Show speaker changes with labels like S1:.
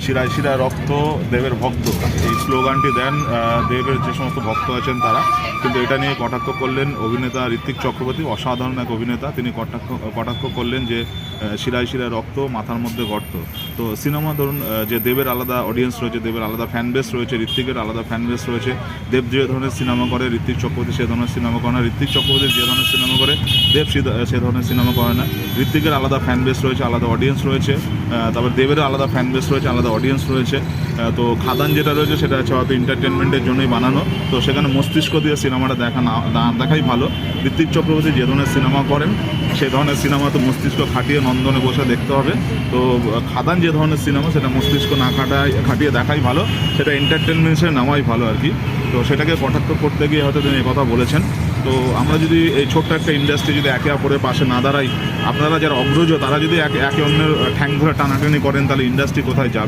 S1: শিরায় শিরায় রক্ত দেবের ভক্ত, এই স্লোগানটি দেন দেবের যে সমস্ত ভক্ত আছেন তারা। কিন্তু এটা নিয়ে কটাক্ষ করলেন অভিনেতা ঋত্বিক চক্রবর্তী, অসাধারণ এক অভিনেতা। তিনি কটাক্ষ করলেন যে শিরায় শিরায় রক্ত, মাথার মধ্যে গর্ত। তো সিনেমা ধরুন যে দেবের আলাদা অডিয়েন্স রয়েছে, দেবের আলাদা ফ্যান বেস রয়েছে, ঋত্বিকের আলাদা ফ্যান বেস রয়েছে। দেব যে ধরনের সিনেমা করে ঋত্বিক চক্রবর্তী সে ধরনের সিনেমা করে না, ঋত্বিক চক্রবর্তী যে ধরনের সিনেমা করে দেব সে ধরনের সিনেমা করে না। ঋত্বিকের আলাদা ফ্যান বেস রয়েছে, আলাদা অডিয়েন্স রয়েছে, তারপর দেবেরও আলাদা ফ্যান বেস রয়েছে, আলাদা অডিয়েন্স রয়েছে। তো খাদান যেটা রয়েছে সেটা হচ্ছে হয়তো এন্টারটেনমেন্টের জন্যই বানানো, তো সেখানে মস্তিষ্ক দিয়ে সিনেমাটা দেখাই ভালো। ঋত্বিক চক্রবর্তী যে ধরনের সিনেমা করেন সেই ধরনের সিনেমা তো মস্তিষ্ক খাটিয়ে নন্দনে বসে দেখতে হবে। তো খাদান যে ধরনের সিনেমা সেটা মস্তিষ্ক না খাটিয়ে দেখাই ভালো, সেটা এন্টারটেনমেন্ট হিসেবে নেওয়াই ভালো আর কি। তো সেটাকে কটাক্ষ করতে গিয়ে হয়তো তিনি কথা বলেছেন। তো আমরা যদি এই ছোট্ট একটা ইন্ডাস্ট্রি যদি একে অপরের পাশে না দাঁড়াই, আপনারা যারা অগ্রজ তারা যদি একে অন্যের ঠ্যাং ধরে টানাটানি করেন, তাহলে ইন্ডাস্ট্রি কোথায় যাবে?